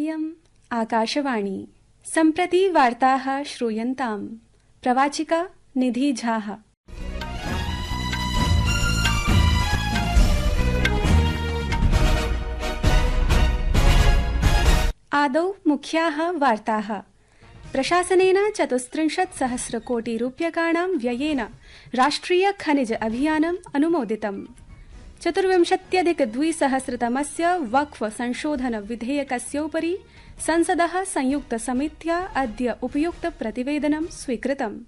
इयम् आकाशवाणी सम्प्रति वार्ताः श्रूयन्ताम्। प्रवाचिका निधि झाः। आदौ मुख्याः वार्ताः। प्रशासनेन 34 कोटि रूप्यकाणां व्ययेन राष्ट्रिय खनिज अभियानम् अनुमोदितम्। 24,200 वक्फ संशोधन विधेयकस्योपरि संसदः संयुक्त समित्या अद्य उपयुक्त प्रतिवेदनं स्वीकृतम्।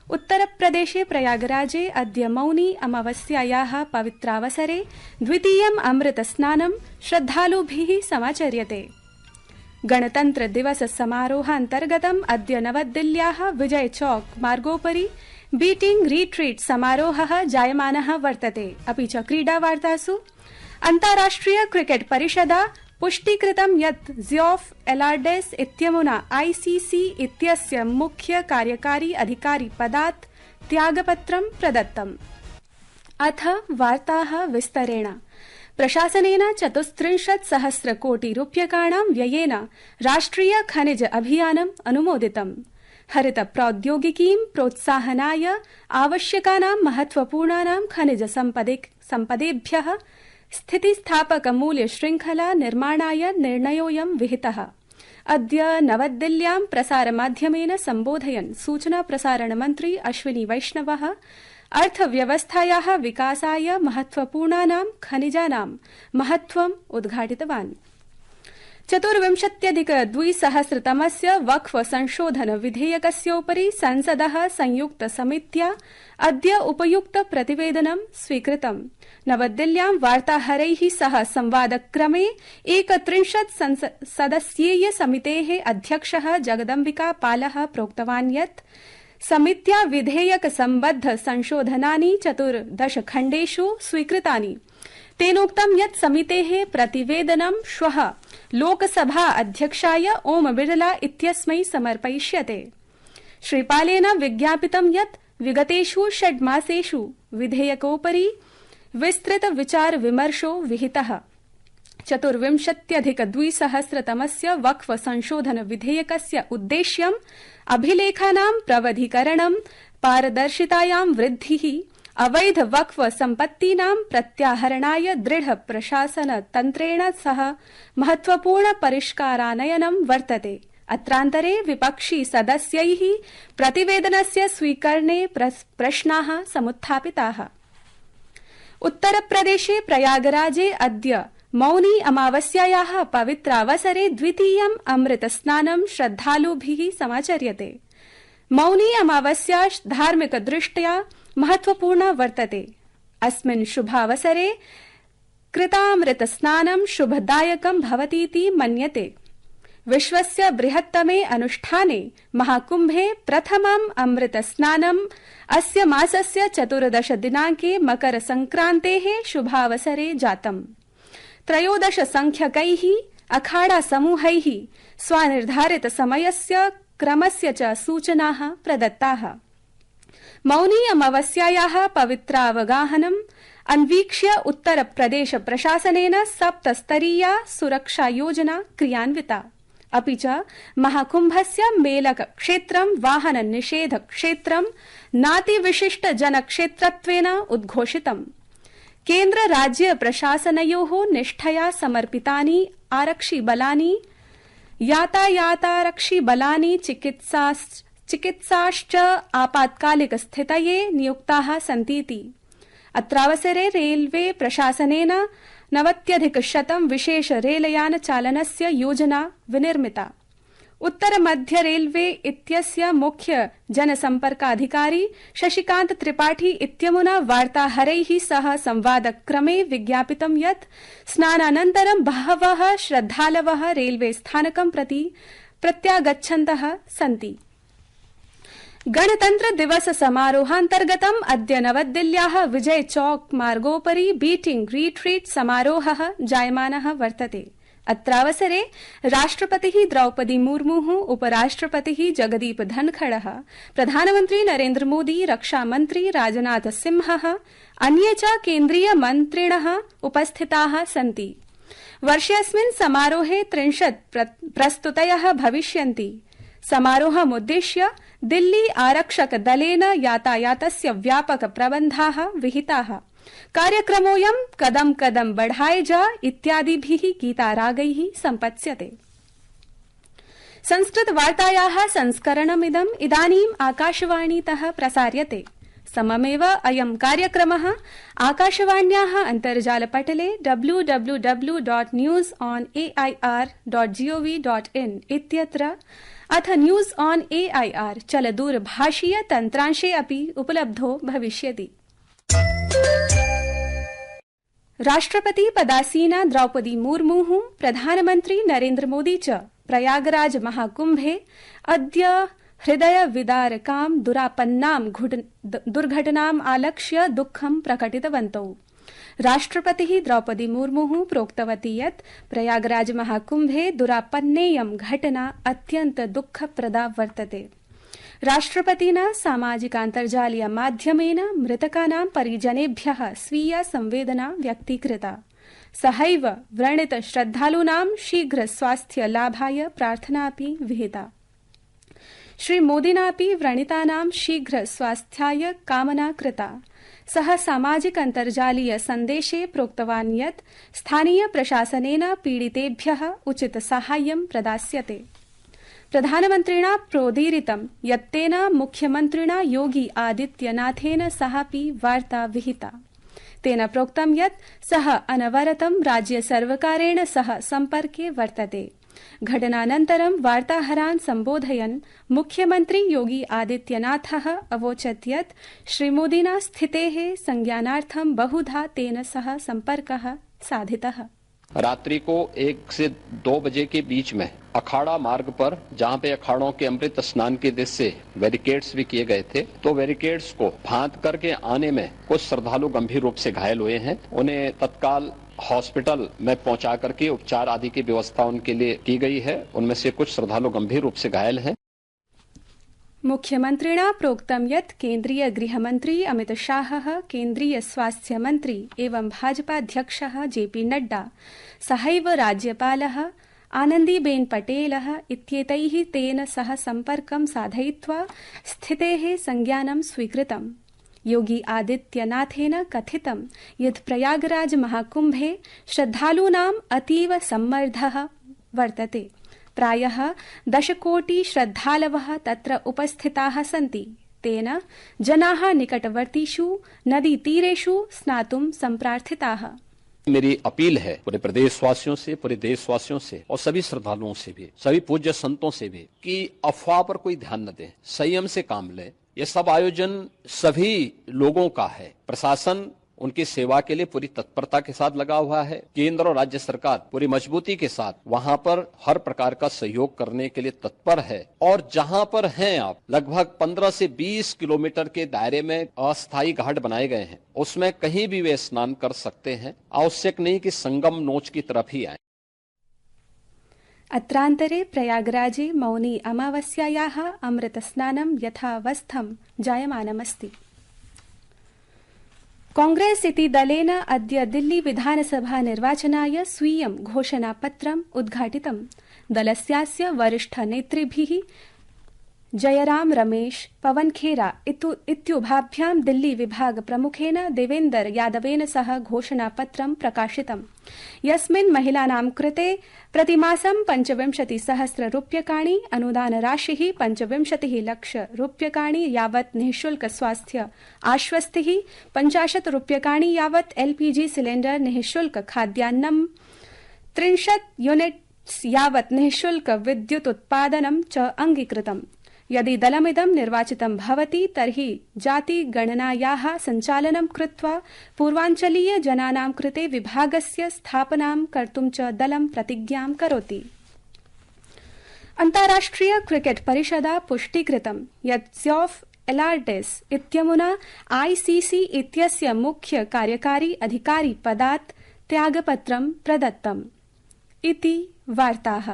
उत्तरप्रदेशे प्रयागराजे अद्य मौनी अमावस्यायाः पवित्रावसरे द्वितीयम् अमृतस्नानं श्रद्धालुभिः समाचर्यते। गणतन्त्र दिवस समारोहान्तर्गतम् अद्य नवदिल्ल्याः विजय चौक मार्गोपरि बीटिंग रिट्रीट समारोहः जायमानः वर्तते। अपि च क्रीडावार्तासु अन्ताराष्ट्रिय क्रिकेट परिषदा पुष्टीकृतं यत् जियोफ एलार्डेस इत्यमुना आईसीसी इत्यस्य मुख्य कार्यकारी अधिकारी पदात् त्यागपत्रं प्रदत्तम्। अथ वार्ताः विस्तरेण। प्रशासनेन 34,000 कोटि रूप्यकाणां व्ययेन राष्ट्रिय खनिज अभियानम् अनुमोदितम्। हरित प्रौद्योगिकीं प्रोत्साहनाय आवश्यकानां महत्वपूर्णानां खनिज सम्पदेभ्यः स्थितिस्थापक मूल्य श्रृंखला निर्माणाय निर्णयोऽयं विहितः। अद्य नवदिल्ल्यां प्रसारमाध्यमेन सम्बोधयन् सूचना प्रसारण मन्त्री अश्विनी वैष्णवः अर्थव्यवस्थायाः विकासाय महत्वपूर्णानां खनिजानां महत्वम् उद्घाटितवान्। 24,200 वक्फ संशोधन विधेयकस्योपरि संसदः संयुक्त समित्या अद्य उपयुक्त प्रतिवेदनं स्वीकृतम्। नवदिल्ल्यां वार्ताहरैः सह संवादक्रमे 31 सदस्यीय समितेः अध्यक्षः जगदम्बिका पालः प्रोक्तवान् यत् समित्या विधेयक सम्बद्ध संशोधनानि 14 खण्डेषु स्वीकृतानि। तेनोक्तं यत् समितेः प्रतिवेदनं श्वः लोकसभा अध्यक्षाय ओम बिरला इत्यस्मै समर्पयिष्यते। श्रीपालेन विज्ञापितं यत् विगतेषु 6 मासेषु विधेयकोपरि विस्तृत विचार विमर्शो विहितः। 24,200 वक्फ संशोधन विधेयकस्य उद्देश्यम् अभिलेखानां प्रवधीकरणं, पारदर्शितायां वृद्धिः, अवैध वक्फ सम्पत्तीनां प्रत्याहरणाय दृढ प्रशासन तन्त्रेण सह महत्वपूर्ण परिष्कारानयनं वर्तते। अत्रान्तरे विपक्षी सदस्यैः प्रतिवेदनस्य स्वीकरणे प्रश्नाः समुत्थापिताः। उत्तरप्रदेशे प्रयागराजे अद्य मौनी अमावस्यायाः पवित्रावसरे द्वितीयम् अमृतस्नानं श्रद्धालुभिः समाचर्यते। मौनी अमावस्या धार्मिक दृष्ट्या महत्वपूर्णा वर्तते। अस्मिन् शुभावसरे कृतामृतस्नानं शुभदायकं भवतीति मन्यते। विश्वस्य बृहत्तमे अनुष्ठाने महाकुम्भे प्रथमम् अमृतस्नानम् अस्य मासस्य 14 दिनाङ्के मकर संक्रान्तेः शुभावसरे जातम्। 13 संख्यकैः अखाड़ा समूहैः स्वानिर्धारित समयस्य क्रमस्य च सूचनाः प्रदत्ताः। मौनी अमावस्यायाः पवित्रावगाहनम् अन्वीक्ष्य उत्तरप्रदेश प्रशासनेन 7 स्तरीया सुरक्षा योजना क्रियान्विता। अपि च महाकुम्भस्य मेलक क्षेत्रं वाहन निषेध क्षेत्रं नातिविशिष्ट जनक्षेत्रत्वेन उद्घोषितम्। केन्द्र राज्य प्रशासनयोः निष्ठया समर्पितानि आरक्षिबलानि, यातायातारक्षिबलानि, चिकित्साश्च आपात्कालिक स्थितये नियुक्ताः सन्तीति। अत्रावसरे रेलवे प्रशासनेन 90,100 विशेष रेलयान चालनस्य योजना विनिर्मिता। उत्तर मध्य रेलवे इत्यस्य मुख्य जनसम्पर्काधिकारी शशिकान्त त्रिपाठी इत्यमुना वार्ताहरैः सह संवादक्रमे विज्ञापितं यत् स्नानानन्तरं बहवः श्रद्धालवः रेलवे स्थानकं प्रति प्रत्यागच्छन्तः सन्ति। गणतन्त्र दिवस समारोहान्तर्गतम् अद्य नवदिल्ल्याः विजय चौक मार्गोपरि बीटिंग रिट्रीट समारोहः जायमानः वर्तते। अत्रावसरे राष्ट्रपतिः द्रौपदी मुर्मुः, उपराष्ट्रपतिः जगदीप धनखड़ः, प्रधानमन्त्री नरेन्द्र मोदी, रक्षामन्त्री राजनाथ सिंहः, अन्ये च केन्द्रीय मन्त्रिणः उपस्थिताः सन्ति। वर्षेऽस्मिन् समारोहे 30 प्रस्तुतयः भविष्यन्ति। समारोहमुद्दिश्य दिल्ली आरक्षक दलेन यातायातस्य व्यापक प्रबन्धाः विहिताः। कार्यक्रमोऽयं कदम कदम बढ़ाए जा इत्यादिभिः गीतारागैः सम्पत्स्यते। संस्कृत वार्तायाः संस्करणमिदम् इदानीम् आकाशवाणीतः प्रसार्यते। सममेव अयं कार्यक्रमः आकाशवाण्याः अन्तर्जालपटले www.newsonair.gov.in इत्यत्र अथ न्यूज ऑन एआईआर चलदूरभाषीय तन्त्रांशे अपि उपलब्धो भविष्यति। राष्ट्रपति पदासीना द्रौपदी मुर्मुः प्रधानमन्त्री नरेन्द्र मोदी च प्रयागराज महाकुम्भे अद्य हृदय विदारकां दुरापन्नां दुर्घटनाम् आलक्ष्य दुःखं प्रकटितवन्तौ। राष्ट्रपतिः द्रौपदी मुर्मुः प्रोक्तवती यत् प्रयागराज महाकुम्भे दुरापन्नेयं घटना अत्यन्त दुःखप्रदा वर्तते। राष्ट्रपतिना सामाजिकान्तर्जालीय माध्यमेन मृतकानां परिजनेभ्यः स्वीया संवेदना व्यक्तीकृता। सहैव व्रणित श्रद्धालूनां शीघ्र स्वास्थ्य लाभाय प्रार्थनापि विहिता। श्रीमोदिनापि व्रणितानां शीघ्र स्वास्थ्याय कामना कृता। सः सामाजिक अन्तर्जालीय सन्देशे प्रोक्तवान् यत् स्थानीय प्रशासनेन पीडितेभ्यः उचित साहाय्यं प्रदास्यते। प्रधानमन्त्रिणा प्रोदीरितं यत् तेन मुख्यमन्त्रिणा योगी आदित्यनाथेन सहापि वार्ता विहिता। तेन प्रोक्तं यत् सः अनवरतं राज्य सर्वकारेण सह सम्पर्के वर्तते। घटनानन्तरं वार्ताहरान् सम्बोधयन् मुख्यमन्त्री योगी आदित्यनाथः अवोचत् यत् श्रीमोदिना स्थितेः संज्ञानार्थं बहुधा तेन सह सम्पर्कः साधितः। रात्रि को 1 से 2 बजे के बीच में अखाड़ा मार्ग पर, जहां पे अखाड़ों के अमृत स्नान के दृश्य से बैरिकेड्स भी किए गए थे, तो बैरिकेड्स को फांद करके आने में कुछ श्रद्धालु गंभीर रूप से घायल हुए हैं। उन्हें तत्काल हॉस्पिटल में पहुंचा करके उपचार आदि की व्यवस्था उनके लिए की गई है। उनमें से कुछ श्रद्धालु गंभीर रूप से घायल हैं। मुख्यमन्त्रिणा प्रोक्तं यत् केन्द्रीय गृहमन्त्री अमित शाहः, केन्द्रीय स्वास्थ्य मन्त्री एवं भाजपाध्यक्षः जेपी नड्डा, सहैव राज्यपालः आनन्दीबेन पटेलः इत्येतैः तेन सह सम्पर्कं साधयित्वा स्थितेः संज्ञानं स्वीकृतम्। योगी आदित्यनाथेन कथितं यत् प्रयागराज महाकुम्भे श्रद्धालूनाम् अतीव सम्मर्दः वर्तते। प्रायः 10 कोटि श्रद्धालवः तत्र उपस्थिताः सन्ति। तेन जनाः निकटवर्तीषु नदीतीरेषु स्नातुं सम्प्रार्थिताः। मेरी अपील है पूरे प्रदेशवासियों से, पूरे देशवासियों से और सभी श्रद्धालुओं से भी, सभी पूज्य संतों से भी, कि अफवाह पर कोई ध्यान न दें, संयम से काम लें। ये सब आयोजन सभी लोगों का है। प्रशासन उनकी सेवा के लिए पूरी तत्परता के साथ लगा हुआ है। केंद्र और राज्य सरकार पूरी मजबूती के साथ वहां पर हर प्रकार का सहयोग करने के लिए तत्पर है। और जहां पर हैं आप, लगभग 15 से 20 किलोमीटर के दायरे में अस्थायी घाट बनाए गए हैं, उसमें कहीं भी वे स्नान कर सकते हैं। आवश्यक नहीं कि संगम नोच की तरफ ही आए। अत्रान्तरे प्रयागराजे मौनी अमावस्यायाः अमृत स्नानं यथावस्थं जायमानमस्ति। कांग्रेस इति दलेन अद्य दिल्ली विधानसभा निर्वाचनाय स्वीयं घोषणापत्रम् उद्घाटितम्। दलस्यास्य वरिष्ठ नेतृभिः जयराम रमेश, पवन खेरा इत्युभाभ्यां दिल्ली विभाग प्रमुखेन देवेंदर यादवेन सह घोषणापत्रं प्रकाशितम्, यस्मिन् महिलानां कृते प्रतिमासं 25,000 रूप्यकाणि, अनुदानराशिः 25 लाख रूप्यकाणि यावत् निःशुल्क स्वास्थ्य आश्वस्तिः, 50 रूप्यकाणि यावत् एलपीजी सिलेंडर निःशुल्क खाद्यान्नं, 30 यूनिट्स यावत् निःशुल्क विद्युत् उत्पादनं च अंगीकृतम्। यदि दलमिदं निर्वाचितं भवति तर्हि जातिगणनायाः सञ्चालनं कृत्वा पूर्वाञ्चलीय जनानां कृते विभागस्य स्थापनां कर्तुं च दलं प्रतिज्ञां करोति। अन्ताराष्ट्रिय क्रिकेट परिषदा पुष्टीकृतं यत् जॉफ एलार्टेस इत्यमुना आईसीसी इत्यस्य मुख्य कार्यकारी अधिकारी पदात् त्यागपत्रं प्रदत्तम् इति वार्ताः।